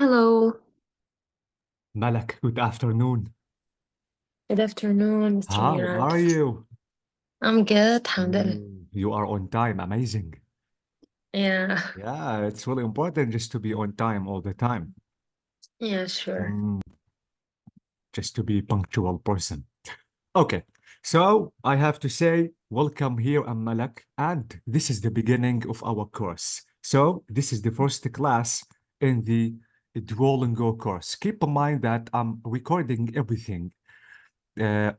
Hello. Malak, good afternoon. Good afternoon, Mr. How Murad. are you? I'm good, alhamdulillah. You are on time. Amazing. Yeah, Yeah, it's really important just to be on time all the time. yeah, sure. Mm, just to be punctual person. Okay, so I have to say, welcome here, I'm Malak, and this is the beginning of our course. So this is the first class in the Duolingo course. Keep in mind that I'm recording everything.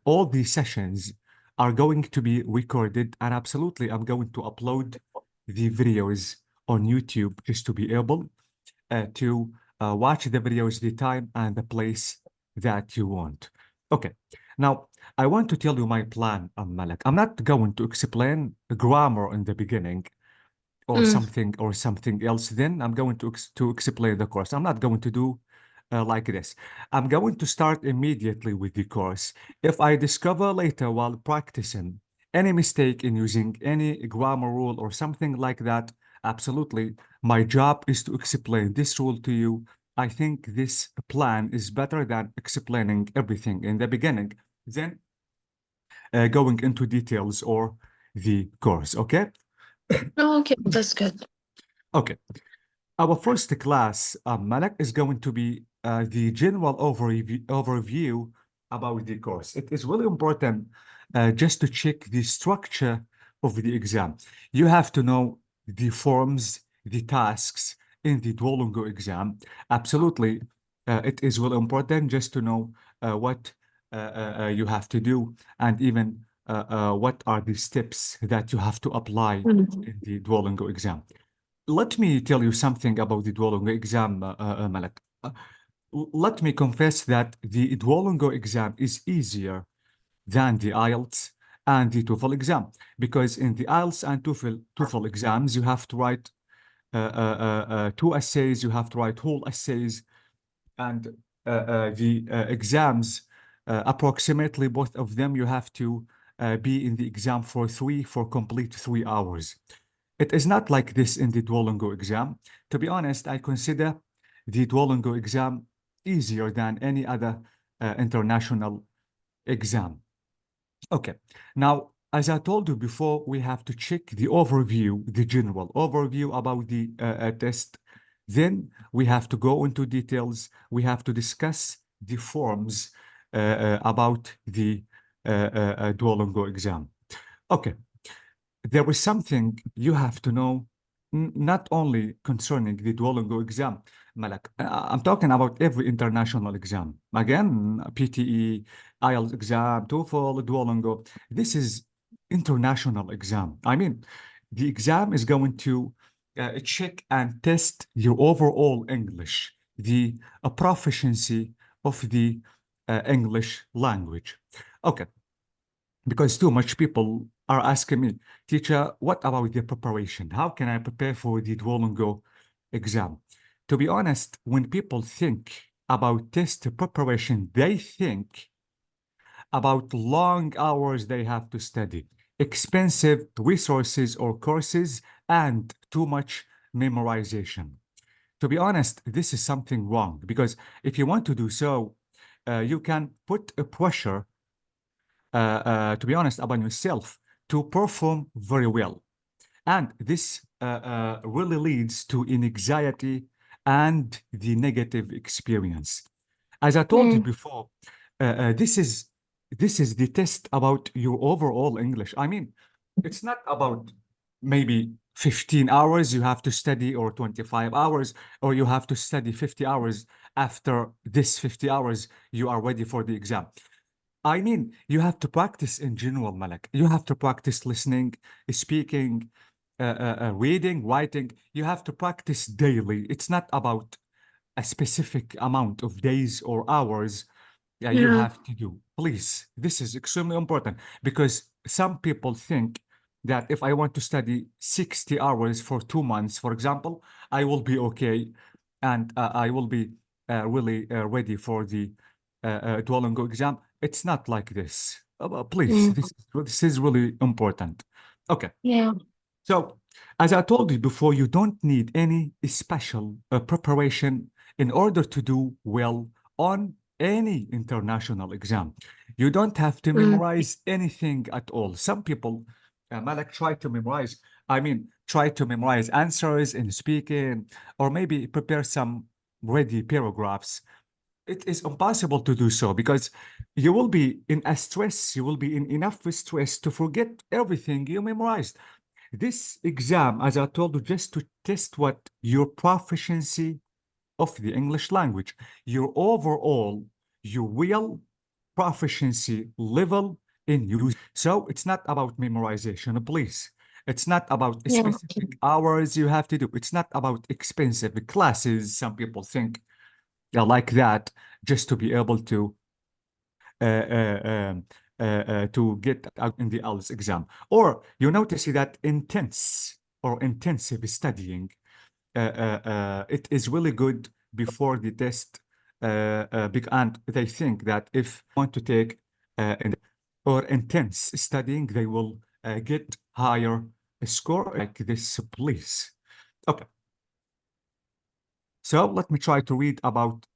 All these sessions are going to be recorded, and absolutely, I'm going to upload the videos on YouTube just to be able to watch the videos the time and the place that you want. Okay, now I want to tell you my plan, Malak. I'm not going to explain grammar in the beginning Mm. or something else. Then I'm going to explain the course. I'm not going to do like this. I'm going to start immediately with the course. If I discover later while practicing any mistake in using any grammar rule or something like that, absolutely, my job is to explain this rule to you. I think this plan is better than explaining everything in the beginning, then going into details or the course, okay? Oh, okay, that's good. Okay. Our first class, Malak, is going to be the general overview about the course. It is really important just to check the structure of the exam. You have to know the forms, the tasks in the Duolingo exam. Absolutely, it is really important just to know what you have to do and even what are the steps that you have to apply Mm. in the Duolingo exam. Let me tell you something about the Duolingo exam, Malak. Let me confess that the Duolingo exam is easier than the IELTS and the TOEFL exam because in the IELTS and TOEFL exams, you have to write two essays, you have to write whole essays, and the exams, approximately both of them, you have to be in the exam for complete 3 hours. It is not like this in the Duolingo exam. To be honest, I consider the Duolingo exam easier than any other international exam. Okay. Now, as I told you before, we have to check the overview, the general overview about the test. Then we have to go into details. We have to discuss the forms about the Duolingo exam. Okay. There is something you have to know, not only concerning the Duolingo exam, Malak. I'm talking about every international exam. Again, PTE, IELTS exam, TOEFL, Duolingo. This is international exam. I mean, the exam is going to check and test your overall English, the proficiency of the English language. Okay, because too much people are asking me, teacher, what about the preparation? How can I prepare for the Duolingo exam? To be honest, when people think about test preparation, they think about long hours they have to study, expensive resources or courses, and too much memorization. To be honest, this is something wrong because if you want to do so, you can put a pressure to be honest, about yourself to perform very well. And this really leads to anxiety and the negative experience. As I told you Mm. before, this is the test about your overall English. I mean, it's not about maybe 15 hours you have to study or 25 hours or you have to study 50 hours. After this 50 hours, you are ready for the exam. I mean, you have to practice in general, Malak. You have to practice listening, speaking, reading, writing. You have to practice daily. It's not about a specific amount of days or hours you Yeah. have to do. Please, this is extremely important because some people think that if I want to study 60 hours for 2 months, for example, I will be okay and I will be really ready for the Duolingo exam. It's not like this. Please, Mm. this is really important. Okay. Yeah. So, as I told you before, you don't need any special preparation in order to do well on any international exam. You don't have to memorize anything at all. Some people, Malak, try to memorize answers in speaking, or maybe prepare some ready paragraphs. It is impossible to do so because you will be in a stress, you will be in enough stress to forget everything you memorized. This exam, as I told you, just to test what your proficiency of the English language, your overall, your real proficiency level in use. So it's not about memorization, please. It's not about Yeah. Okay. specific hours you have to do. It's not about expensive classes. Some people think like that just to be able to get out in the IELTS exam. Or you notice that intensive studying, it is really good before the test. And they think that if you want to take or intense studying, they will get higher score like this, please. Okay. So let me try to read about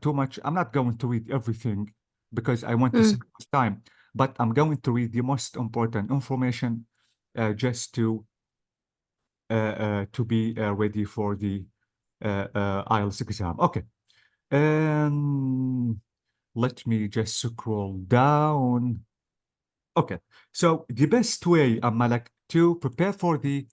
too much. I'm not going to read everything because I want to save time, but I'm going to read the most important information just to be ready for the IELTS exam. Okay. Let me just scroll down. Okay. So the best way, Malak, to prepare for the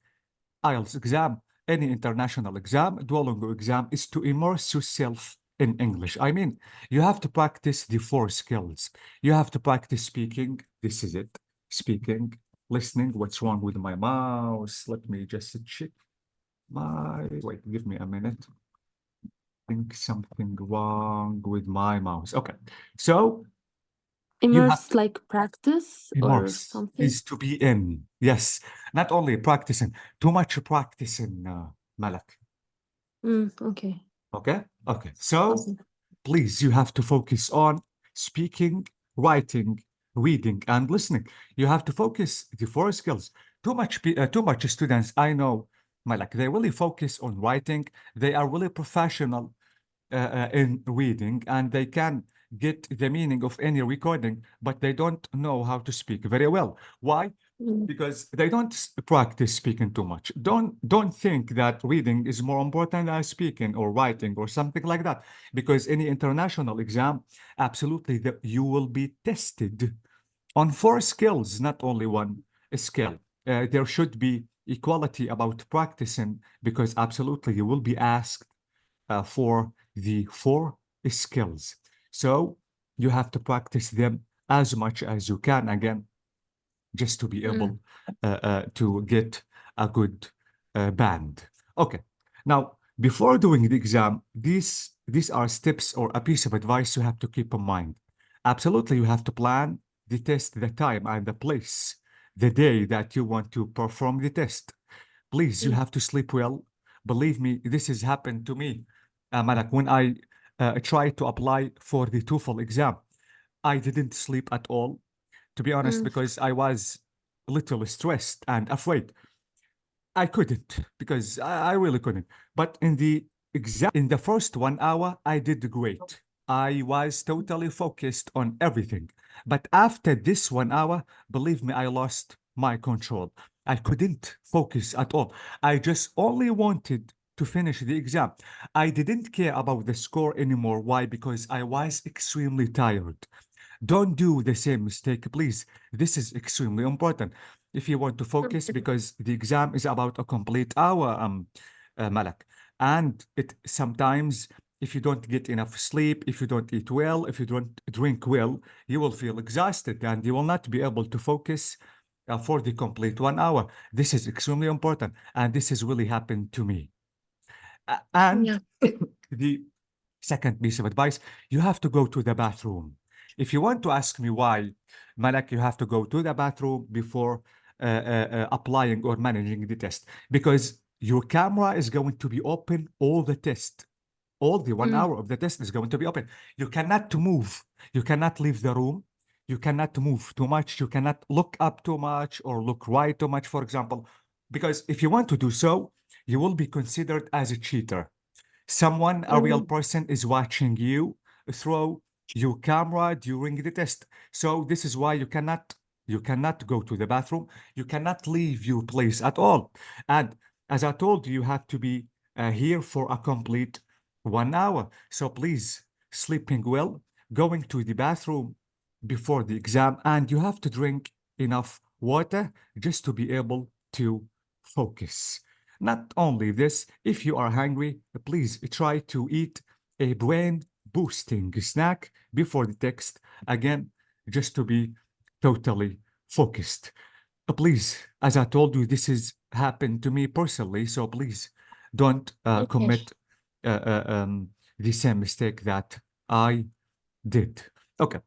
IELTS exam, any international exam, Duolingo exam, is to immerse yourself in English. I mean, you have to practice the four skills. You have to practice speaking. This is it. Speaking, listening. What's wrong with my mouse? Let me just check my... Wait, give me a minute. I think something wrong with my mouse. Okay. So you have Immerse like practice or immerse something? is to be in. Yes. Not only practicing, too much practicing, Malak. Okay. Okay? Okay. So Awesome. please, you have to focus on speaking, writing, reading, and listening. You have to focus the four skills. Too much students I know, Malak, they really focus on writing. They are really professional in reading, and they can get the meaning of any recording, but they don't know how to speak very well. Why? Because they don't practice speaking too much. Don't think that reading is more important than speaking or writing or something like that. Because any international exam, absolutely, you will be tested on four skills, not only one skill. There should be equality about practicing because absolutely you will be asked for the four skills. So you have to practice them as much as you can. Again, just to be able to get a good band. Okay. Now, before doing the exam, these are steps or a piece of advice you have to keep in mind. Absolutely, you have to plan the test, the time and the place, the day that you want to perform the test. Please, you have to sleep well. Believe me, this has happened to me. Malak, when I tried to apply for the TOEFL exam, I didn't sleep at all, to be honest, because I was a little stressed and afraid. I couldn't because I really couldn't. But in the exam, in the first 1 hour, I did great. I was totally focused on everything. But after this 1 hour, believe me, I lost my control. I couldn't focus at all. I just only wanted to finish the exam. I didn't care about the score anymore. Why? Because I was extremely tired. Don't do the same mistake, please. This is extremely important if you want to focus because the exam is about a complete hour, Malak. And it sometimes, if you don't get enough sleep, if you don't eat well, if you don't drink well, you will feel exhausted and you will not be able to focus for the complete 1 hour. This is extremely important, and this has really happened to me. And the second piece of advice, you have to go to the bathroom. If you want to ask me why, Malak, you have to go to the bathroom before applying or managing the test, because your camera is going to be open all the test. All the 1 hour of the test is going to be open. You cannot move. You cannot leave the room. You cannot move too much. You cannot look up too much or look right too much, for example, because if you want to do so, you will be considered as a cheater. Someone, a real person, is watching you through your camera during the test. So this is why you cannot go to the bathroom. You cannot leave your place at all. And as I told you, you have to be here for a complete 1 hour. So please, sleeping well, going to the bathroom before the exam, and you have to drink enough water just to be able to focus. Not only this, if you are hungry, please try to eat a brain boosting snack before the text, again, just to be totally focused. Please, as I told you, this has happened to me personally, so please don't Okay. commit the same mistake that I did. Okay.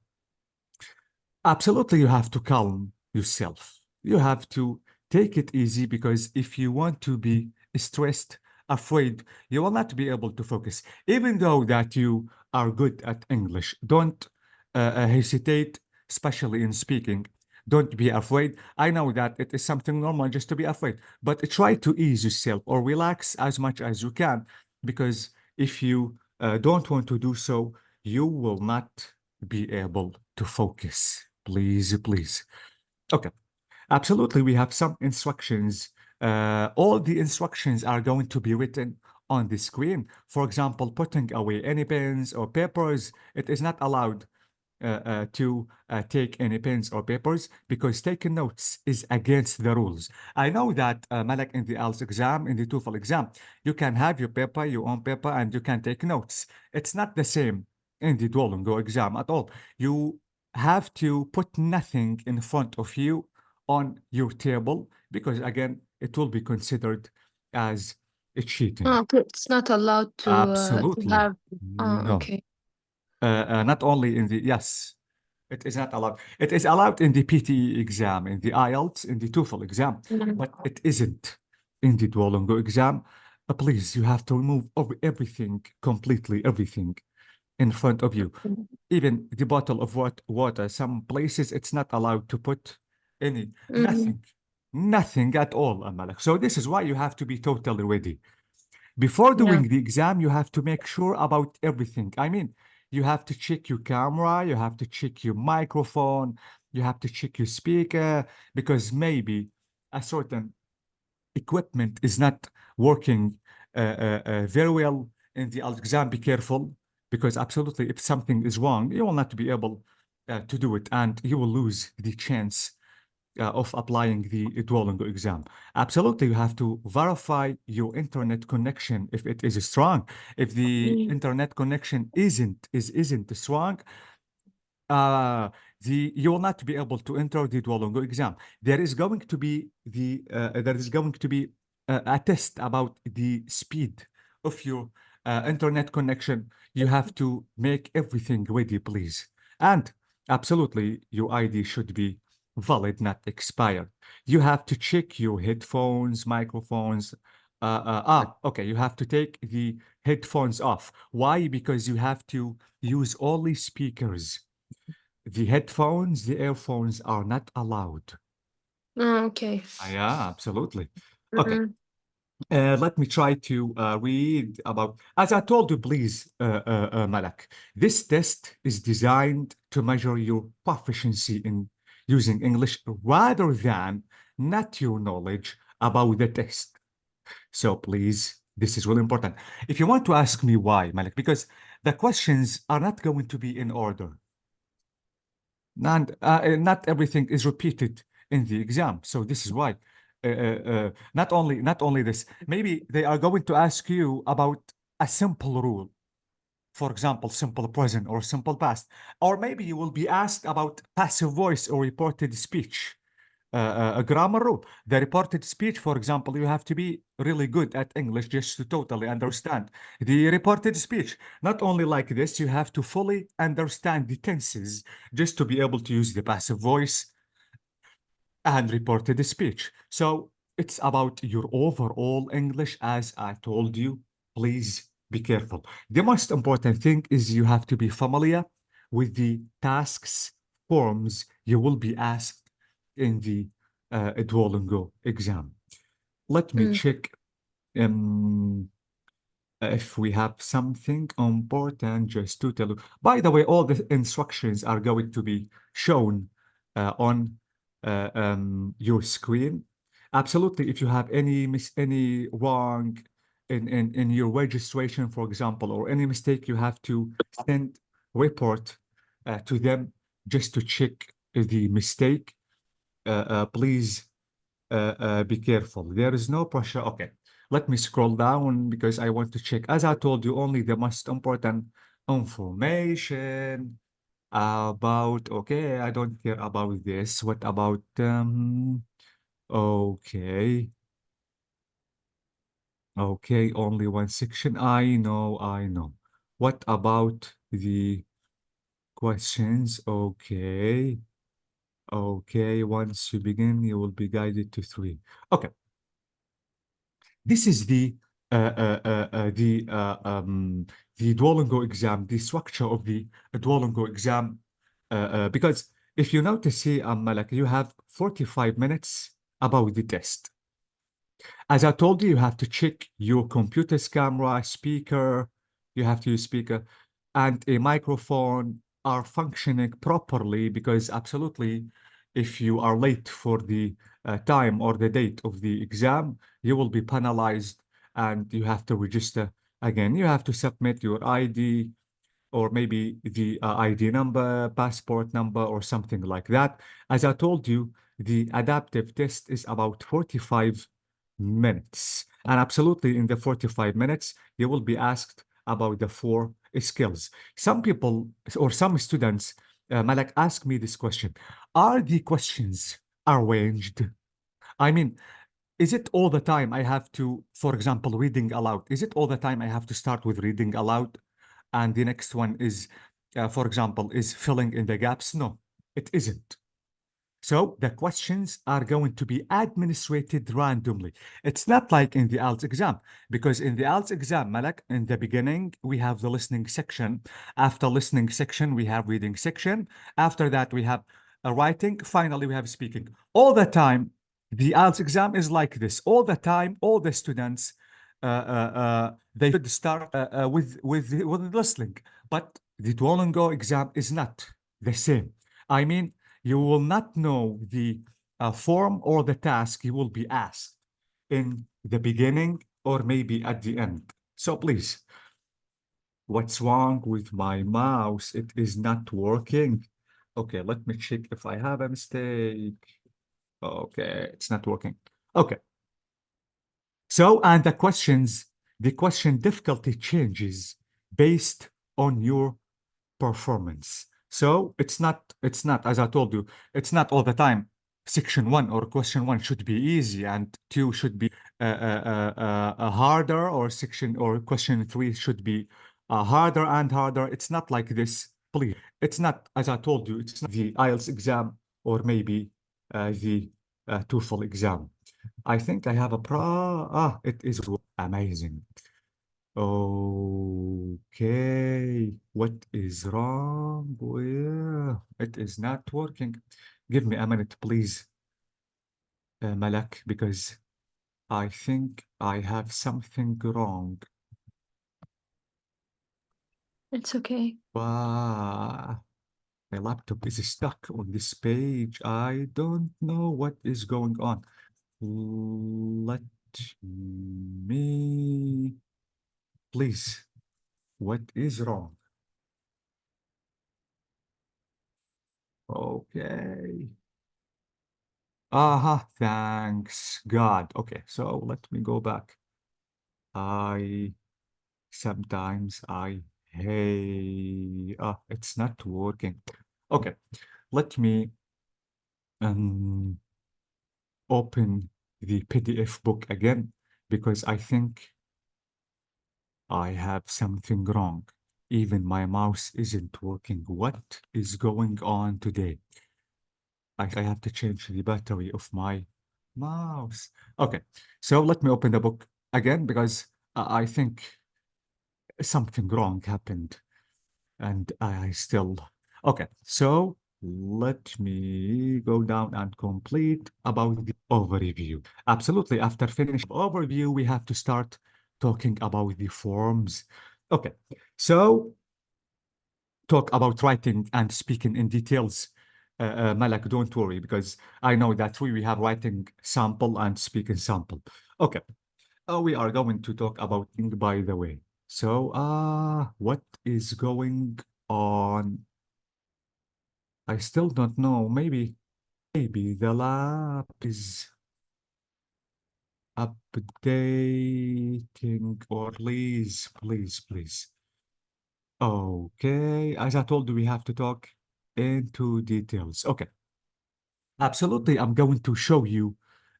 Absolutely, you have to calm yourself. You have to take it easy, because if you want to be stressed, afraid, you will not be able to focus. Even though that you are good at English, don't hesitate, especially in speaking. Don't be afraid. I know that it is something normal just to be afraid, but try to ease yourself or relax as much as you can, because if you don't want to do so, you will not be able to focus. Please, please. Okay, absolutely. We have some instructions. All the instructions are going to be written on the screen. For example, putting away any pens or papers. It is not allowed to take any pens or papers, because taking notes is against the rules. I know that, Malak, in the IELTS exam, in the TOEFL exam, you can have your paper, your own paper, and you can take notes. It's not the same in the Duolingo exam at all. You have to put nothing in front of you on your table, because again, it will be considered as a cheating. Okay, it's not allowed to Absolutely. have. No. Okay. Not only in the, yes, it is not allowed. It is allowed in the PTE exam, in the IELTS, in the TOEFL exam, but it isn't in the Duolingo exam. Please, you have to remove everything, completely everything in front of you. Even the bottle of water, some places it's not allowed to put any, nothing at all, Malak. So this is why you have to be totally ready. Before Yeah. doing the exam, you have to make sure about everything. I mean, you have to check your camera, you have to check your microphone, you have to check your speaker, because maybe a certain equipment is not working very well in the exam. Be careful, because absolutely, if something is wrong, you will not be able to do it, and you will lose the chance of applying the Duolingo exam. Absolutely, you have to verify your internet connection if it is strong. If the internet connection isn't strong, you will not be able to enter the Duolingo exam. There is going to be a test about the speed of your internet connection. You have to make everything ready, please. And absolutely, your ID should be valid, not expired. You have to check your headphones, microphones. Okay, you have to take the headphones off. Why? Because you have to use only speakers. The headphones, the earphones are not allowed. Okay. Yeah, absolutely. Okay. Let me try to read about, as I told you, please, Malak, this test is designed to measure your proficiency in using English rather than not your knowledge about the test. So please, this is really important. If you want to ask me why, Malak, because the questions are not going to be in order. And not everything is repeated in the exam. So this is why. Not only this, maybe they are going to ask you about a simple rule. For example, simple present or simple past. Or maybe you will be asked about passive voice or reported speech. A grammar rule. The reported speech, for example, you have to be really good at English just to totally understand the reported speech. Not only like this, you have to fully understand the tenses just to be able to use the passive voice and reported speech. So it's about your overall English, as I told you. Please be careful. The most important thing is you have to be familiar with the tasks, forms you will be asked in the Duolingo exam. Let me check. Um, if we have something important just to tell you. By the way, all the instructions are going to be shown on your screen. Absolutely, if you have any wrong in your registration, for example, or any mistake, you have to send report to them just to check the mistake. Please be careful. There is no pressure. Okay, let me scroll down because I want to check. As I told you, only the most important information about, okay, I don't care about this. What about, okay. Okay, only one section. I know. What about the questions? Okay. Okay, once you begin, you will be guided to 3. Okay. This is the Duolingo exam, the structure of the Duolingo exam. Because if you notice here, like you have 45 minutes about the test. As I told you, you have to check your computer's camera, speaker, you have to use speaker, and a microphone are functioning properly because absolutely, if you are late for the time or the date of the exam, you will be penalized and you have to register again. You have to submit your ID, or maybe the ID number, passport number, or something like that. As I told you, the adaptive test is about 45 minutes. And absolutely, in the 45 minutes, you will be asked about the 4 skills. Some people or some students, Malak, ask me this question. Are the questions arranged? I mean, is it all the time I have to, for example, reading aloud? Is it all the time I have to start with reading aloud? And the next one is, for example, is filling in the gaps? No, it isn't. So the questions are going to be administrated randomly. It's not like in the IELTS exam, because in the IELTS exam, Malak, in the beginning, we have the listening section. After listening section, we have reading section. After that, we have writing. Finally, we have speaking. All the time, the IELTS exam is like this. All the time, all the students, they should start with listening. But the Duolingo exam is not the same. I mean, you will not know the form or the task you will be asked in the beginning or maybe at the end. So please, what's wrong with my mouse? It is not working. Okay, let me check if I have a mistake. Okay, it's not working. Okay. So, and the question difficulty changes based on your performance. So it's not, as I told you, it's not all the time. Section 1 or question 1 should be easy and 2 should be harder, or section or question 3 should be harder and harder. It's not like this, please. It's not, as I told you, it's not the IELTS exam or maybe the TOEFL exam. I think I have it is amazing. Okay, what is wrong? Well, it is not working. Give me a minute, please, Malak, because I think I have something wrong. It's okay. Wow, my laptop is stuck on this page. I don't know what is going on. Let me, please, what is wrong? Okay. Thanks God. Okay, so let me go back. Sometimes hey, it's not working. Okay, let me open the PDF book again because I think I have something wrong. Even my mouse isn't working. What is going on today? I have to change the battery of my mouse. Okay, so let me open the book again because I think something wrong happened and I still... Okay, so let me go down and complete about the overview. Absolutely, after finishing overview, we have to start talking about the forms. Okay, so talk about writing and speaking in details. Malak, don't worry, because I know that we have writing sample and speaking sample. Okay, we are going to talk about things by the way. So, what is going on? I still don't know. Maybe the lab is updating, or please. Okay, as I told you, we have to talk into details. Okay, absolutely. I'm going to show you,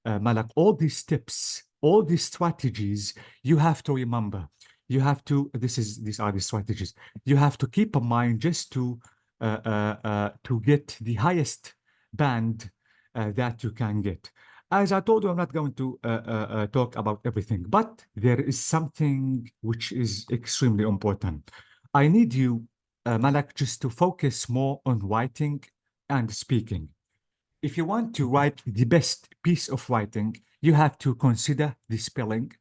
Malak, all these tips, all these strategies you have to remember. You have to, these are the strategies. You have to keep in mind just to get the highest band that you can get. As I told you, I'm not going to talk about everything, but there is something which is extremely important. I need you, Malak, just to focus more on writing and speaking. If you want to write the best piece of writing, you have to consider the spelling,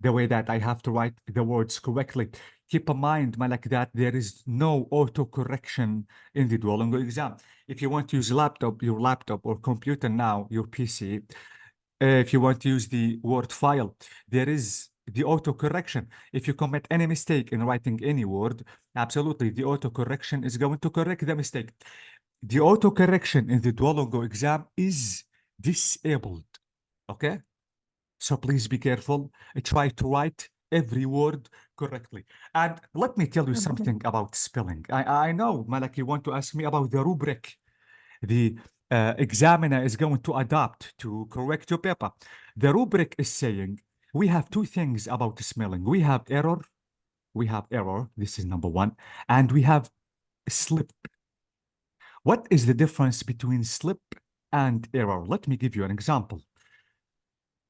the way that I have to write the words correctly. Keep in mind, Malak, that there is no autocorrection in the Duolingo exam. If you want to use your laptop or computer now, your PC, if you want to use the Word file, there is the autocorrection. If you commit any mistake in writing any word, absolutely, the autocorrection is going to correct the mistake. The autocorrection in the Duolingo exam is disabled, okay? So please be careful. Try to write every word correctly. And let me tell you Okay. something about spelling. I know, Malak, you want to ask me about the rubric the examiner is going to adopt to correct your paper. The rubric is saying we have two things about spelling. We have error. This is number one. And we have slip. What is the difference between slip and error? Let me give you an example.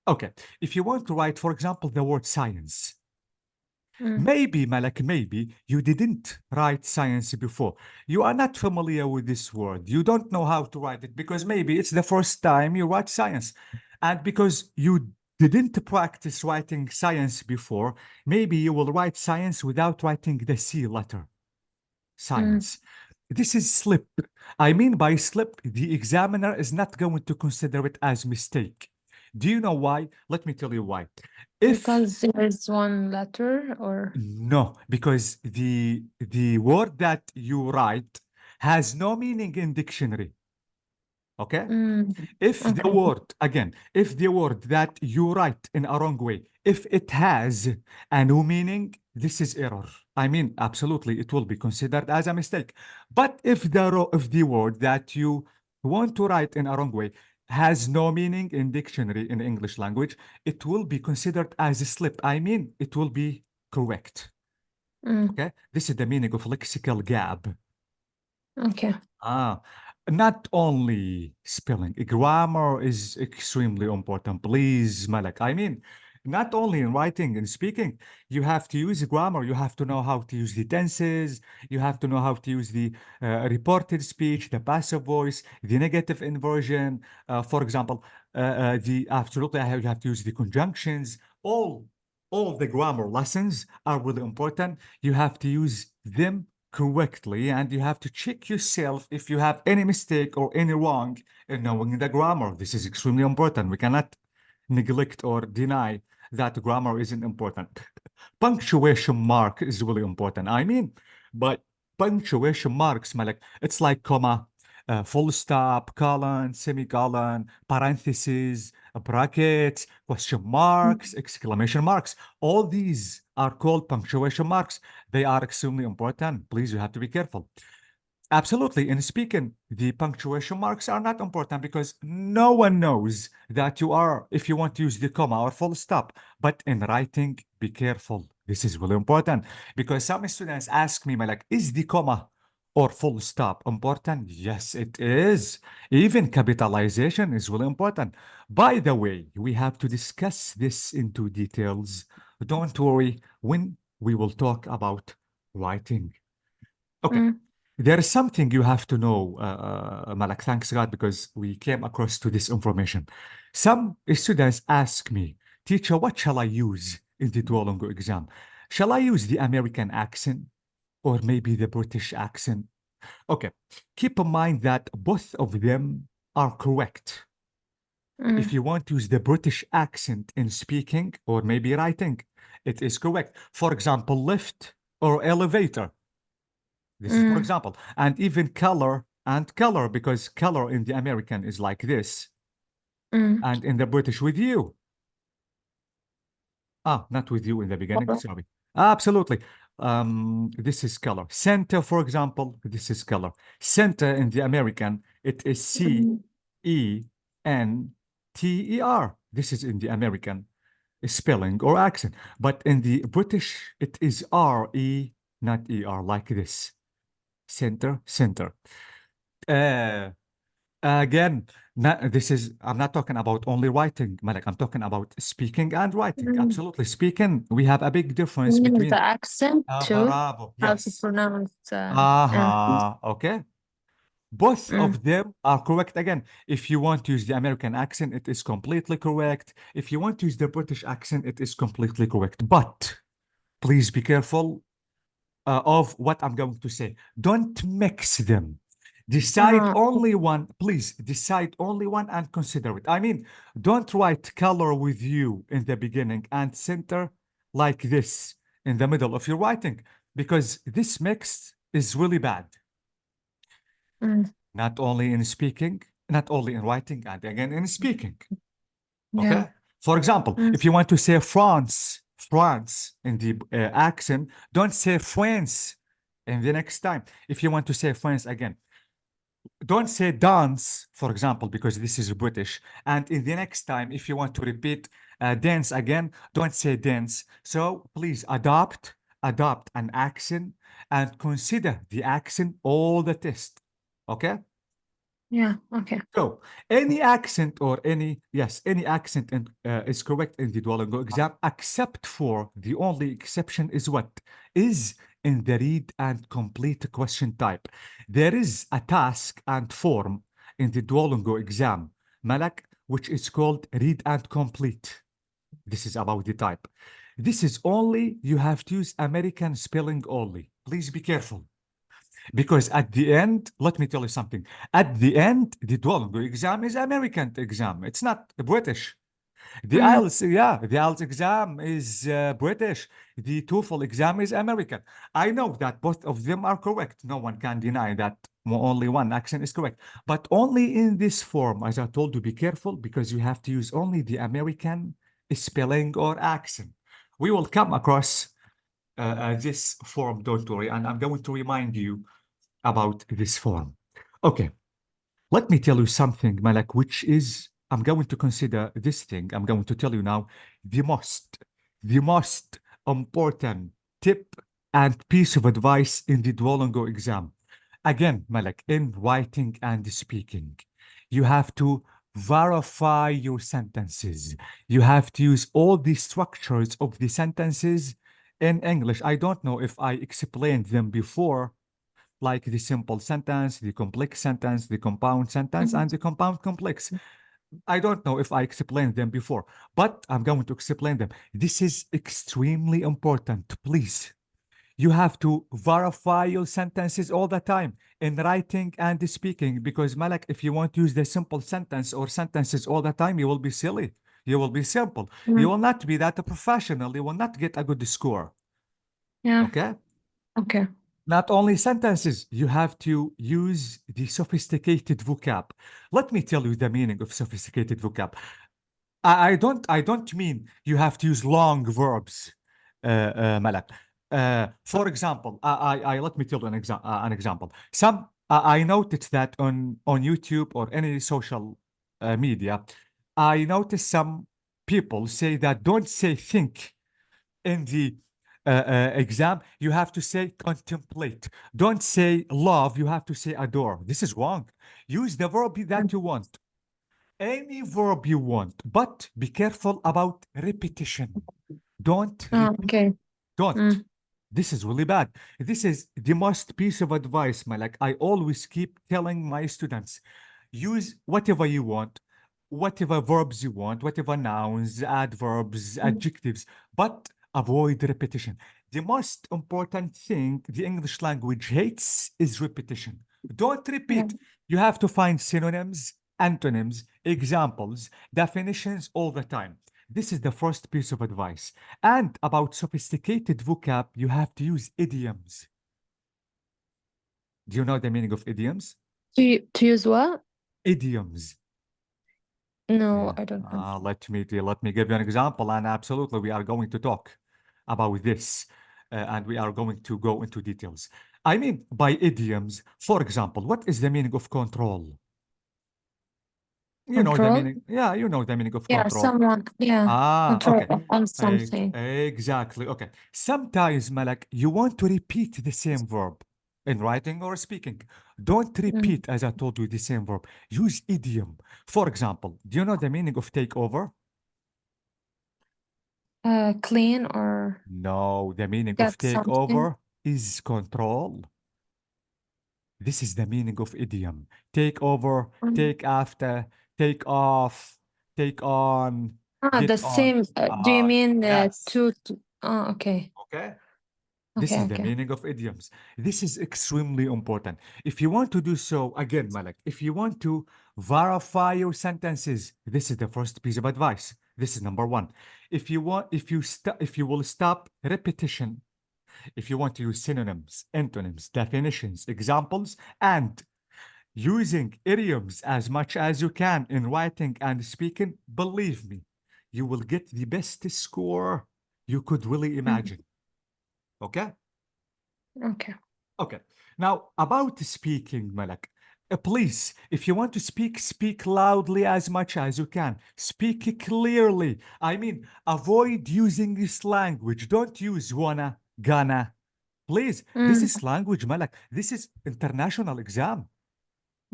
Okay, if you want to write, for example, the word science, maybe, Malak, maybe you didn't write science before. You are not familiar with this word. You don't know how to write it because maybe it's the first time you write science. And because you didn't practice writing science before, maybe you will write science without writing the C letter. Science. This is slip. I mean by slip, the examiner is not going to consider it as mistake. Do you know why? Let me tell you why. If Because there's one letter or no, because the word that you write has no meaning in dictionary. Okay? If the okay. word, again, if the word that you write in a wrong way, if it has a new meaning, this is error. I mean, absolutely, it will be considered as a mistake. But if the word that you want to write in a wrong way has no meaning in dictionary in English language, it will be considered as a slip. I mean, it will be correct. Okay, this is the meaning of lexical gap. Okay. Ah, not only spelling, grammar is extremely important. Please, Malak. I mean, not only in writing and speaking, you have to use grammar. You have to know how to use the tenses. You have to know how to use the reported speech, the passive voice, the negative inversion. For example, the absolutely, you have to use the conjunctions. All the grammar lessons are really important. You have to use them correctly, and you have to check yourself if you have any mistake or any wrong in knowing the grammar. This is extremely important. We cannot neglect or deny that grammar isn't important. Punctuation mark is really important. I mean, by punctuation marks, Malik, it's like comma, full stop, colon, semicolon, parentheses, brackets, question marks, exclamation marks. All these are called punctuation marks. They are extremely important. Please, you have to be careful. Absolutely. In speaking, the punctuation marks are not important because no one knows that if you want to use the comma or full stop. But in writing, be careful. This is really important because some students ask me, like, is the comma or full stop important? Yes, it is. Even capitalization is really important. By the way, we have to discuss this into details. Don't worry when we will talk about writing. Okay. There is something you have to know, Malak, thanks God, because we came across to this information. Some students ask me, teacher, what shall I use in the Duolingo exam. Shall I use the American accent or maybe the British accent? Okay, keep in mind that both of them are correct. If you want to use the British accent in speaking or maybe writing, it is correct. For example, lift or elevator. This is for example. And even color and color, because color in the American is like this. And in the British with you. Ah, not with you in the beginning, sorry. Absolutely. This is color. Center, for example, this is color. Center in the American, it is C-E-N-T-E-R. This is in the American spelling or accent. But in the British, it is R-E, not E-R, like this. Center, center. Again, I'm not talking about only writing, Malik. I'm talking about speaking and writing. Absolutely. Speaking, we have a big difference between the accent too, bravo. how to Yes. pronounce. Okay. Both of them are correct. Again, if you want to use the American accent, it is completely correct. If you want to use the British accent, it is completely correct. But please be careful of what I'm going to say. Don't mix them. Decide only one, please decide only one and consider it. I mean, don't write color with you in the beginning and center like this in the middle of your writing, because this mix is really bad. Not only in speaking, not only in writing, and again in speaking. Okay? Yeah. For example, if you want to say France in the accent, don't say France in the next time. If you want to say France again, don't say dance, for example, because this is British. And in the next time, if you want to repeat dance again, don't say dance. So please adopt an accent and consider the accent all the test. Okay? Yeah. Okay. So any accent or any accent is correct in the Duolingo exam, except for the only exception is what? Is in the read and complete question type. There is a task and form in the Duolingo exam, Malak, which is called read and complete. This is about the type. This is only, you have to use American spelling only. Please be careful. Because at the end, let me tell you something. At the end, the Duolingo exam is American exam. It's not British. The IELTS exam is British. The TOEFL exam is American. I know that both of them are correct. No one can deny that only one accent is correct. But only in this form, as I told you, be careful because you have to use only the American spelling or accent. We will come across this form, don't worry, and I'm going to remind you about this form. Okay, let me tell you something, Malak, which is, I'm going to consider this thing, I'm going to tell you now, the most important tip and piece of advice in the Duolingo exam. Again, Malak, in writing and speaking, you have to verify your sentences. You have to use all the structures of the sentences in English. I don't know if I explained them before, like the simple sentence, the complex sentence, the compound sentence, and the compound complex. I don't know if I explained them before, but I'm going to explain them. This is extremely important, please. You have to verify your sentences all the time in writing and speaking, because Malak, if you want to use the simple sentence or sentences all the time, you will be silly. You will be simple. You will not be that professional. You will not get a good score. Yeah. Okay? Okay. Not only sentences, you have to use the sophisticated vocab. Let me tell you the meaning of sophisticated vocab. I don't mean you have to use long verbs, Malak. For example, let me tell you an example. I noticed that on YouTube or any social media, I noticed some people say that don't say think in the exam, you have to say contemplate. Don't say love, you have to say adore. This is wrong. Use the verb that you want. Any verb you want, but be careful about repetition. Don't repeat. Okay. Don't. This is really bad. This is the most piece of advice, Malak. I always keep telling my students, use whatever you want. whatever verbs you want, whatever nouns, adverbs, Mm. adjectives, but avoid repetition. The most important thing the English language hates is repetition. Don't Yeah. repeat. You have to find synonyms, antonyms, examples, definitions all the time. This is the first piece of advice. And about sophisticated vocab, you have to use idioms. Do you know the meaning of idioms? To use what? Idioms. No, Yeah. I don't know. Let me give you an example, and absolutely, we are going to talk about this, and we are going to go into details. I mean, by idioms, for example, what is the meaning of control? You know the Control? meaning. Yeah, you know the meaning of Yeah, control. someone. Yeah, control Okay. on something. Exactly. Okay. Sometimes, Malak, you want to repeat the same verb in writing or speaking. Don't Mm. repeat, as I told you, the same verb. Use idiom. For example, do you know the meaning of take over? Clean or No, the meaning of get take something. over is control. This is the meaning of idiom. Take over, Mm. take after, take off, take on, The get on. same. Do you mean Yes. Oh, okay. Okay. This Okay, is the okay. meaning of idioms. This is extremely important. If you want to do so, again, Malik, if you want to verify your sentences, this is the first piece of advice. This is number one. If you will stop repetition, if you want to use synonyms, antonyms, definitions, examples, and using idioms as much as you can in writing and speaking, believe me, you will get the best score you could really imagine. Okay? Okay. Okay. Now, about speaking, Malak, please, if you want to speak, speak loudly as much as you can. Speak clearly. I mean, avoid using this language. Don't use wanna, gonna. Please, this Mm. is language, Malak. This is international exam.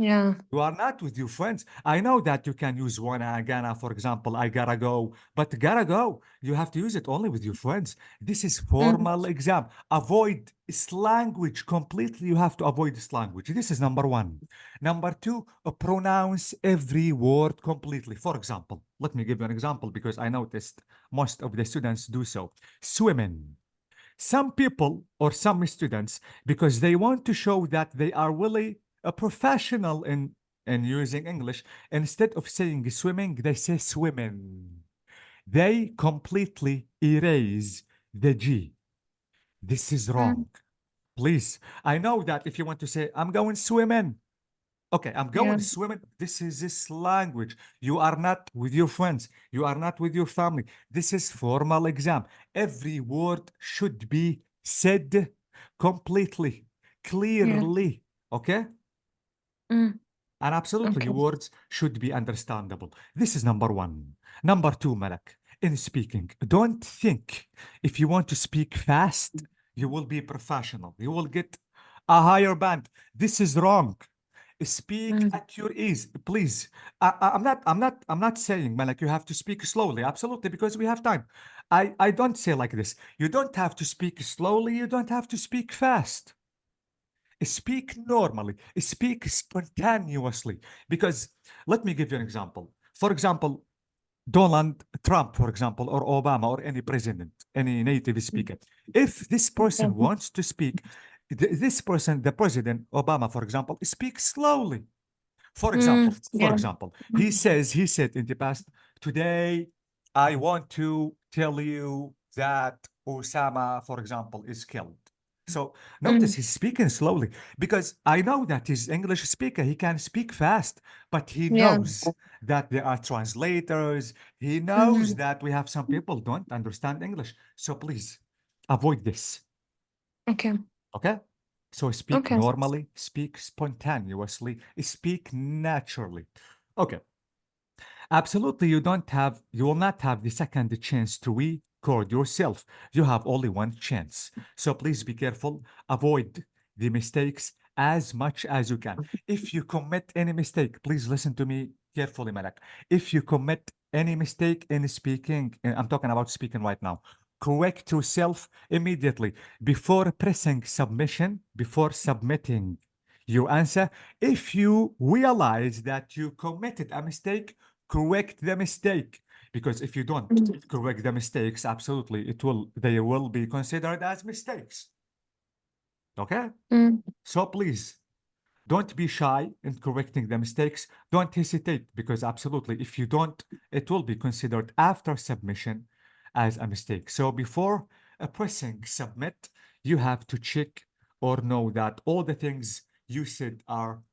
Yeah. You are not with your friends. I know that you can use wanna, gonna, for example, I gotta go, but gotta go, you have to use it only with your friends. This is formal exam. Avoid language completely. You have to avoid this language. This is number one. Number two, pronounce every word completely. For example, let me give you an example because I noticed most of the students do so. Swimming. Some people or some students, because they want to show that they are really a professional in using English, instead of saying swimming, they say swimming. They completely erase the G. This is wrong. Please, I know that if you want to say, I'm going swimming, okay, I'm Yeah. going swimming. This is this language. You are not with your friends. You are not with your family. This is formal exam. Every word should be said completely, Yeah. clearly. Okay? Mm. And absolutely, Okay. your words should be understandable. This is number one. Number two, Malak, in speaking, don't think if you want to speak fast, you will be professional. You will get a higher band. This is wrong. Speak at your ease, please. I'm not saying, Malak, you have to speak slowly. Absolutely, because we have time. I don't say like this. You don't have to speak slowly. You don't have to speak fast. Speak normally, speak spontaneously. Because let me give you an example. For example, Donald Trump, for example, or Obama, or any president, any native speaker. If this person wants to speak, this person, the president, Obama, for example, speaks slowly. For Yeah. example, he said in the past, today I want to tell you that Osama, for example, is killed. So notice he's speaking slowly because I know that he's English speaker. He can speak fast, but he Yeah. knows that there are translators. He knows that we have some people don't understand English. So please avoid this. Okay. Okay? So speak Okay. normally, speak spontaneously, speak naturally. Okay. Absolutely, you will not have the second chance to record yourself. You have only one chance. So please be careful. Avoid the mistakes as much as you can. If you commit any mistake, please listen to me carefully, Malak. If you commit any mistake in speaking, I'm talking about speaking right now, correct yourself immediately before pressing submission, before submitting your answer. If you realize that you committed a mistake, correct the mistake. Because if you don't correct the mistakes, absolutely, they will be considered as mistakes. Okay? Mm. So please, don't be shy in correcting the mistakes. Don't hesitate, because absolutely, if you don't, it will be considered after submission as a mistake. So before pressing submit, you have to check or know that all the things you said are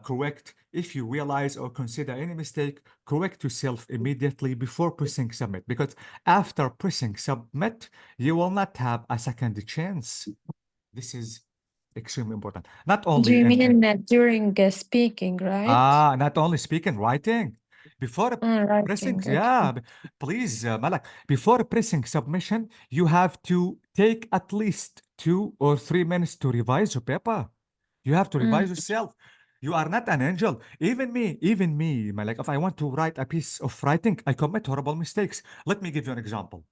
correct. If you realize or consider any mistake, correct yourself immediately before pressing submit, because after pressing submit, you will not have a second chance. This is extremely important. Not Do only you in mean that during speaking, right? not only speaking, writing. Before pressing, Writing. Okay. please, Malak, before pressing submission, you have to take at least 2 or 3 minutes to revise your paper. You have to revise yourself. You are not an angel. Even me, Malak, if I want to write a piece of writing, I commit horrible mistakes. Let me give you an example.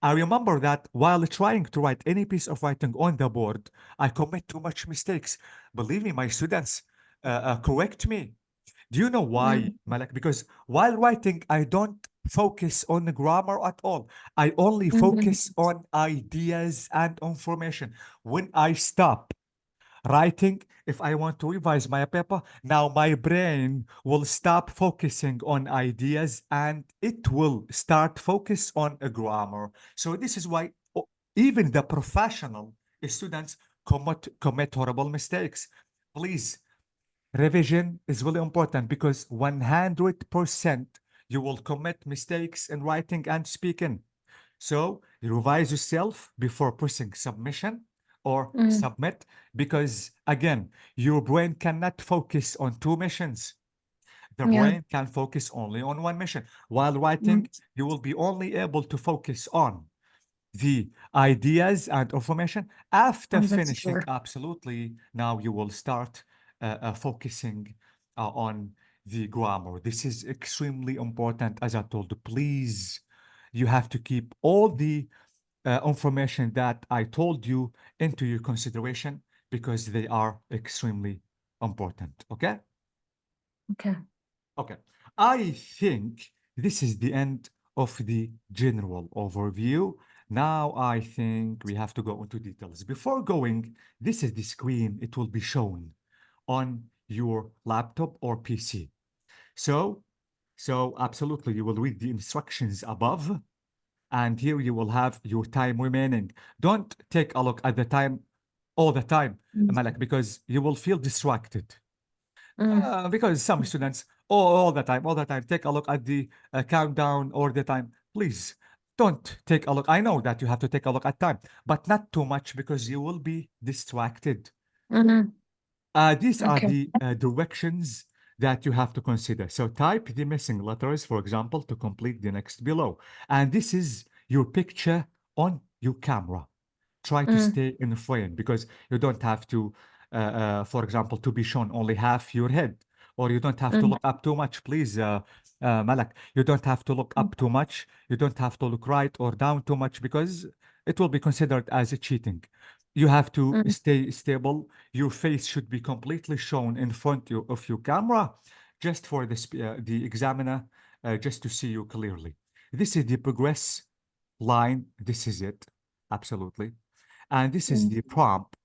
I remember that while trying to write any piece of writing on the board, I commit too much mistakes. Believe me, my students correct me. Do you know why, Malak? Because while writing, I don't focus on the grammar at all. I only focus on ideas and information. When I stop writing, if I want to revise my paper, now my brain will stop focusing on ideas and it will start focus on a grammar. So this is why even the professional students commit horrible mistakes. Please, revision is really important, because 100% you will commit mistakes in writing and speaking. So revise yourself before pressing submission or submit, because again, your brain cannot focus on 2 missions. The Yeah. brain can focus only on 1 mission. While writing, you will be only able to focus on the ideas and information. After That's finishing, true. absolutely, now you will start focusing on the grammar. This is extremely important, as I told you. Please, you have to keep all the information that I told you into your consideration, because they are extremely important. Okay? Okay. Okay. I think this is the end of the general overview. Now I think we have to go into details. Before going, this is the screen. It will be shown on your laptop or PC. So absolutely, you will read the instructions above, and here you will have your time remaining. Don't take a look at the time all the time, Malak, because you will feel distracted. Because some students, all the time, take a look at the countdown or the time. Please, don't take a look. I know that you have to take a look at time, but not too much, because you will be distracted. These are Okay. the directions that you have to consider. So type the missing letters, for example, to complete the next below. And this is your picture on your camera. Try to stay in frame, because you don't have to, for example, to be shown only half your head, or you don't have to look up too much. Please, Malak, you don't have to look up too much. You don't have to look right or down too much, because it will be considered as a cheating. You have to stay stable. Your face should be completely shown in front of your camera, just for the examiner, just to see you clearly. This is the progress line. This is it. Absolutely. And this is the prompt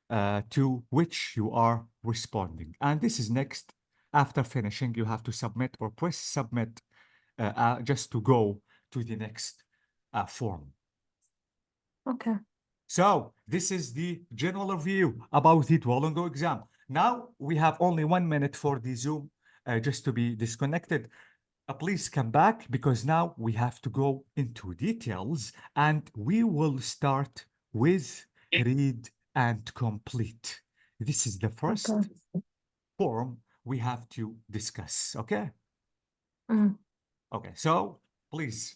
to which you are responding. And this is next. After finishing, you have to submit or press submit just to go to the next form. Okay. So this is the general review about the Duolingo exam. Now we have only 1 minute for the Zoom just to be disconnected. Please come back, because now we have to go into details, and we will start with read and complete. This is the first Okay. form we have to discuss. Okay? Mm. Okay, so please